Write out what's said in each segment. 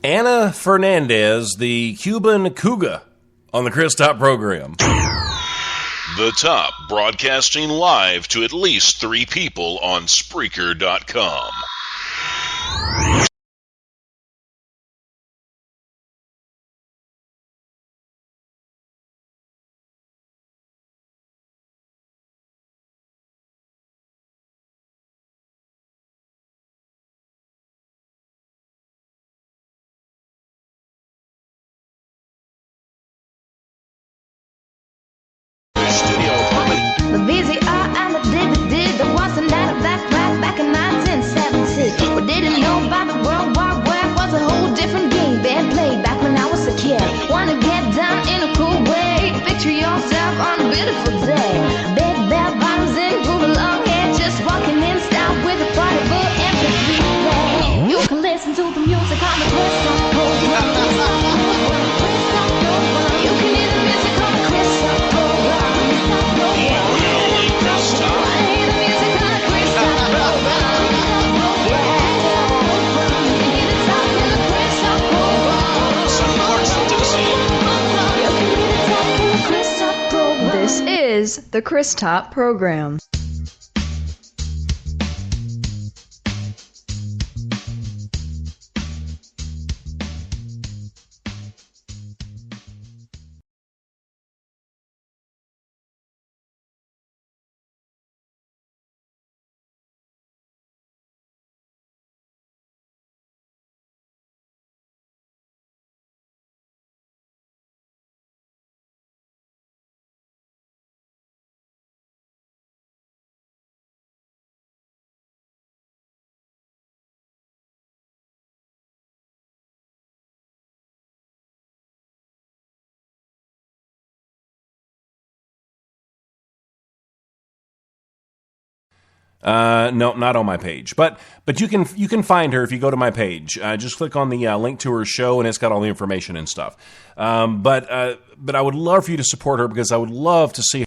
Ana Fernandez, the Cuban Cuga, on the Chris Top program. The Top, broadcasting live to at least 3 people on Spreaker.com. The VCR and the DVD, there was another black rap back in 1970. We didn't know about the World War Web, was a whole different game being played back when I was a kid. Wanna get down in a cool way, picture yourself on a beautiful day. Big bell bottoms and groovy long hair, just walking in style with a portable MP3 player. You can listen to the music on the Chris Top program. You can hear the music on the Chris Top program. This is the Chris Top program. No, not on my page, but you can find her if you go to my page. Just click on the link to her show, and it's got all the information and stuff. But I would love for you to support her because I would love to see.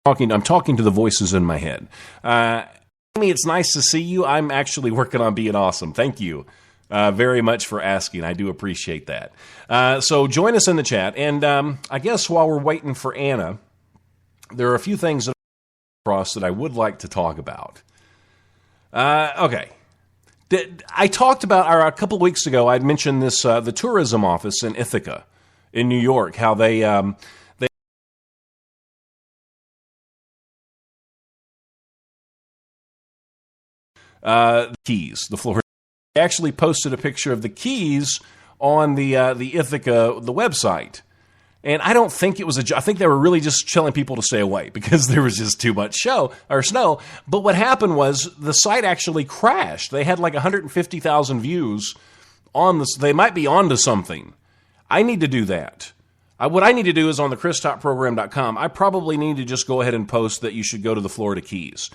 I'm talking to the voices in my head. Amy, it's nice to see you. I'm actually working on being awesome. Thank you very much for asking. I do appreciate that. So join us in the chat. And I guess while we're waiting for Anna, there are a few things that I would like to talk about. Okay. I talked about, a couple of weeks ago, I'd mentioned this, the tourism office in Ithaca in New York, how they Keys, the Florida. They actually posted a picture of the Keys on the Ithaca, the website. And I don't think it was I think they were really just telling people to stay away because there was just too much snow. But what happened was the site actually crashed. They had like 150,000 views on this. They might be onto something. I need to do that. What I need to do is on the ChrisTopProgram.com, I probably need to just go ahead and post that you should go to the Florida Keys.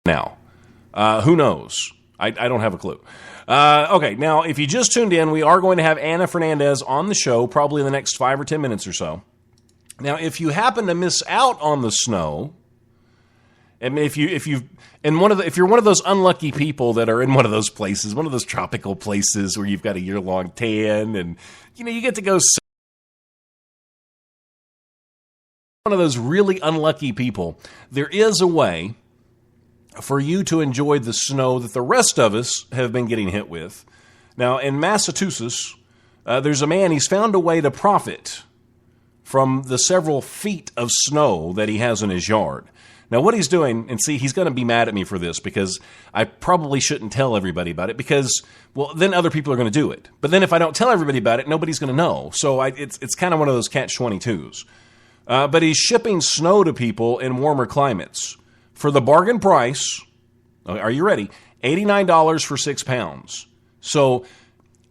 Now, who knows? I don't have a clue. Okay, now, if you just tuned in, we are going to have Anna Fernandez on the show probably in the next 5 or 10 minutes or so. Now, if you happen to miss out on the snow, I mean, if you're one of those unlucky people that are in one of those places, one of those tropical places where you've got a year-long tan and you get to go. One of those really unlucky people, there is a way for you to enjoy the snow that the rest of us have been getting hit with. Now, in Massachusetts, there's a man, he's found a way to profit from the several feet of snow that he has in his yard. Now, what he's doing, and see, he's going to be mad at me for this because I probably shouldn't tell everybody about it because, well, then other people are going to do it. But then if I don't tell everybody about it, nobody's going to know. So it's kind of one of those catch-22s. But he's shipping snow to people in warmer climates for the bargain price. Are you ready? $89 for 6 pounds. So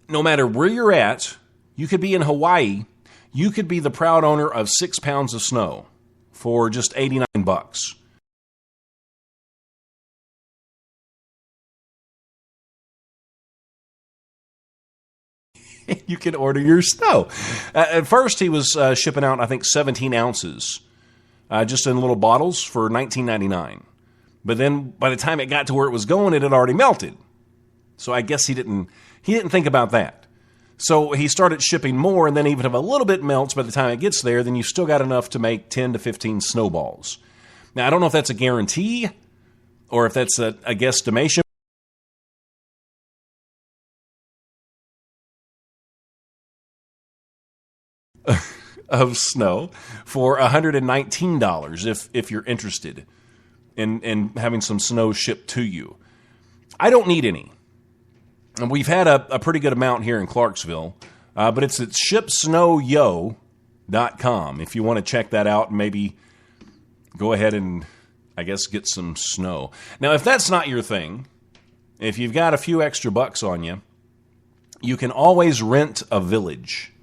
no matter where you're at, you could be in Hawaii. You could be the proud owner of 6 pounds of snow for just $89. You can order your snow. At first, he was shipping out, I think, 17 ounces, just in little bottles for $19.99. But then, by the time it got to where it was going, it had already melted. So I guess he didn't think about that. So he started shipping more, and then even if a little bit melts by the time it gets there, then you've still got enough to make 10 to 15 snowballs. Now, I don't know if that's a guarantee or if that's a guesstimation. Of snow for $119 if you're interested in having some snow shipped to you. I don't need any. And we've had a pretty good amount here in Clarksville, but it's at shipsnowyo.com. If you want to check that out, maybe go ahead and, I guess, get some snow. Now, if that's not your thing, if you've got a few extra bucks on you, you can always rent a village.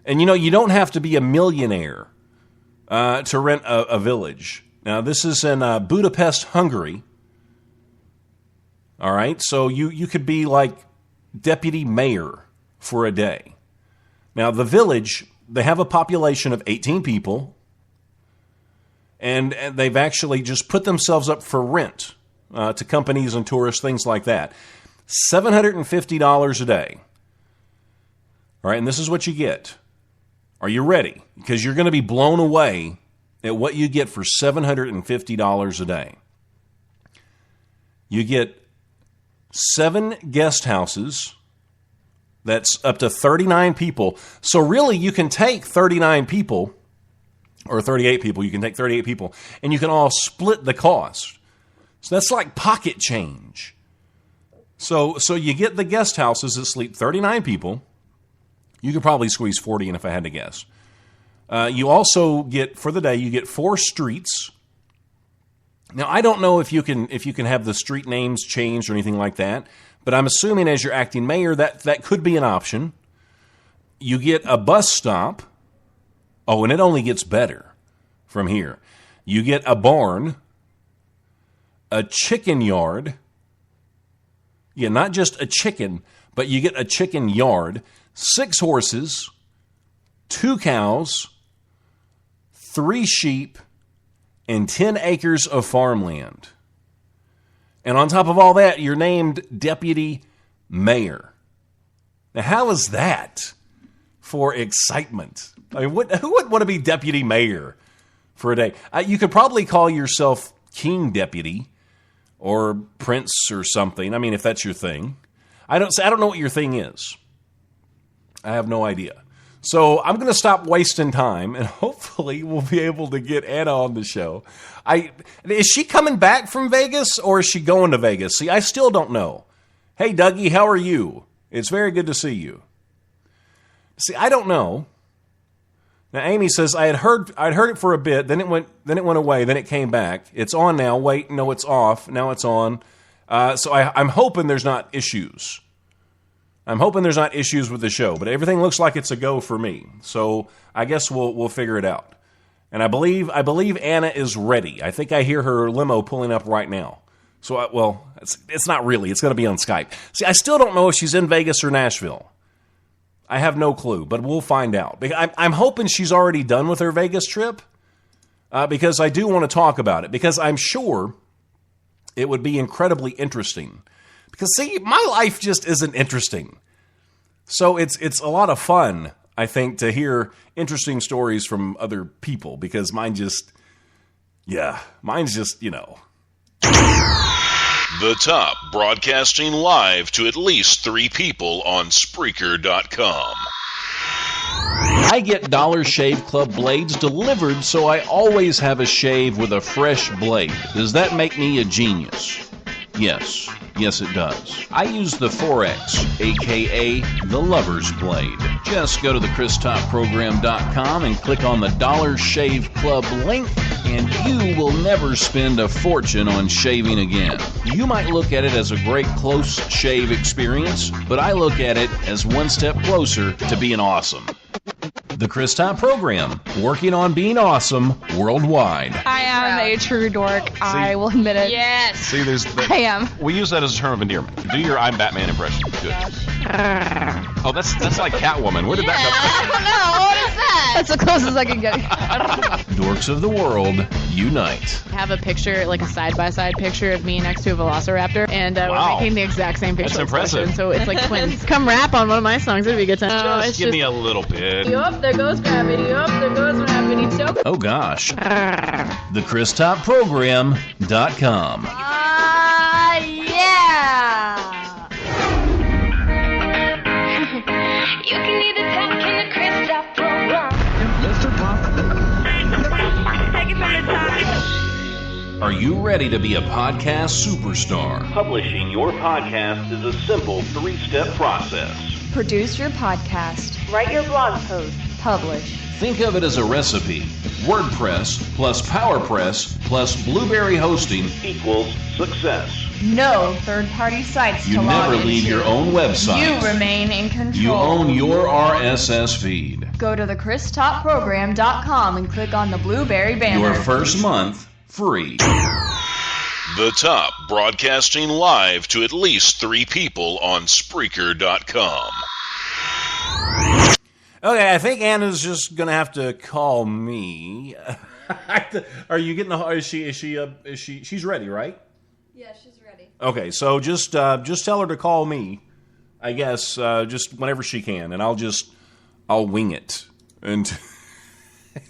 And you don't have to be a millionaire to rent a village. Now, this is in Budapest, Hungary. All right, so you could be like deputy mayor for a day. Now, the village, they have a population of 18 people, and they've actually just put themselves up for rent to companies and tourists, things like that. $750 a day. All right, and this is what you get. Are you ready? Because you're going to be blown away at what you get for $750 a day. You get 7 guest houses. That's up to 39 people. So really, you can take 39 people, or 38 people. You can take 38 people, and you can all split the cost. So that's like pocket change. So you get the guest houses that sleep 39 people. You could probably squeeze 40 in if I had to guess. You also get, for the day, you get 4 streets. Now, I don't know if you can have the street names changed or anything like that, but I'm assuming as you're acting mayor, that could be an option. You get a bus stop. Oh, and it only gets better from here. You get a barn, a chicken yard. Yeah, not just a chicken, but you get a chicken yard, 6 horses, 2 cows, 3 sheep, and 10 acres of farmland. And on top of all that, you're named deputy mayor. Now, how is that for excitement? I mean, who would want to be deputy mayor for a day? You could probably call yourself king deputy or prince or something. I mean, if that's your thing. I don't know what your thing is. I have no idea. So I'm going to stop wasting time, and hopefully we'll be able to get Anna on the show. Is she coming back from Vegas, or is she going to Vegas? See, I still don't know. Hey, Dougie, how are you? It's very good to see you. See, I don't know. Now, Amy says, I'd heard it for a bit, then it went away, then it came back. It's on now. Wait, no, it's off. Now it's on. So I'm hoping there's not issues. I'm hoping there's not issues with the show, but everything looks like it's a go for me. So I guess we'll figure it out. And I believe Anna is ready. I think I hear her limo pulling up right now. So it's not really. It's going to be on Skype. See, I still don't know if she's in Vegas or Nashville. I have no clue, but we'll find out. I'm hoping she's already done with her Vegas trip because I do want to talk about it because I'm sure it would be incredibly interesting. Because, see, my life just isn't interesting. So it's a lot of fun, I think, to hear interesting stories from other people. Because mine's just, The Top, broadcasting live to at least 3 people on Spreaker.com. I get Dollar Shave Club blades delivered, so I always have a shave with a fresh blade. Does that make me a genius? Yes. Yes, it does. I use the 4X, aka the Lover's Blade. Just go to the ChrisTopProgram.com and click on the Dollar Shave Club link, and you will never spend a fortune on shaving again. You might look at it as a great close shave experience, but I look at it as one step closer to being awesome. The Chris Top Program, working on being awesome worldwide. I am a true dork. I will admit it. Yes. See, I am. We use that as a term of endearment. Do your I'm Batman impression. Do it. Oh, that's like Catwoman. Where did that I don't know. What is that? That's the closest I can get. come from? Dorks of the world, unite. I have a picture, like a side-by-side picture of me next to a velociraptor, and Wow. we're making the exact same facial That's impressive. expression, so it's like twins. Come rap on one of my songs. It'd be a good time. Just give me a little bit. Yup, there goes gravity. Yup, there goes gravity. Choke. Oh, gosh. The ChrisTopProgram.com. Yeah! You can either talk in the Chris Top program. Take it from the top. Are you ready to be a podcast superstar? Publishing your podcast is a simple 3-step process. Produce your podcast. Write your blog post. Publish. Think of it as a recipe. WordPress plus PowerPress plus Blueberry hosting. Equals success. No third-party sites You to log never leave into. your own website. You remain in control. You own your RSS feed. Go to thechrisTopProgram.com and click on the Blueberry banner. Your first month free. The Top, broadcasting live to at least 3 people on Spreaker.com. Okay, I think Anna's just gonna have to call me. Are you getting? She's ready, right? Yeah, she's ready. Okay, so just tell her to call me. I guess just whenever she can, and I'll wing it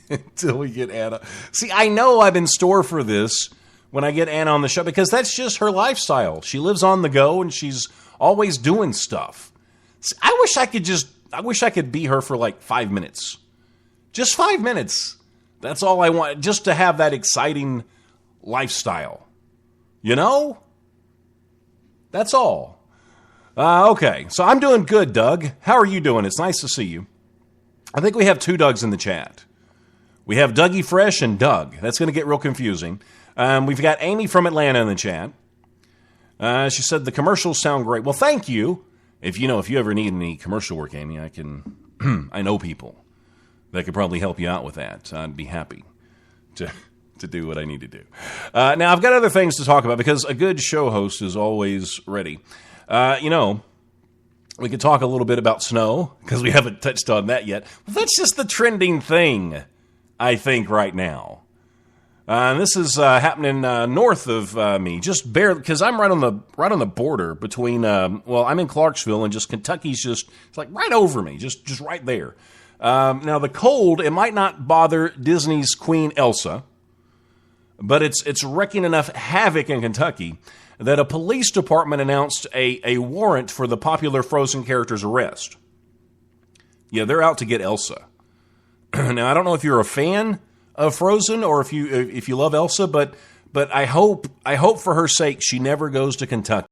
until we get Anna. See, I know I'm in store for this when I get Anna on the show because that's just her lifestyle. She lives on the go and she's always doing stuff. See, I wish I could be her for like 5 minutes. Just 5 minutes. That's all I want, just to have that exciting lifestyle. You know? That's all. Okay, so I'm doing good, Doug. How are you doing? It's nice to see you. I think we have 2 Dougs in the chat. We have Dougie Fresh and Doug. That's going to get real confusing. We've got Amy from Atlanta in the chat. She said the commercials sound great. Well, thank you. If you ever need any commercial work, Amy, I know people that could probably help you out with that. I'd be happy to do what I need to do. Now, I've got other things to talk about because a good show host is always ready. We could talk a little bit about snow because we haven't touched on that yet. Well, that's just the trending thing, I think, right now. This is happening north of me, just barely, because I'm right on the border between. I'm in Clarksville, and just Kentucky's it's like right over me, just right there. Now the cold, it might not bother Disney's Queen Elsa, but it's wreaking enough havoc in Kentucky that a police department announced a warrant for the popular Frozen character's arrest. Yeah, they're out to get Elsa. Now, I don't know if you're a fan of Frozen or if you love Elsa, but I hope for her sake she never goes to Kentucky.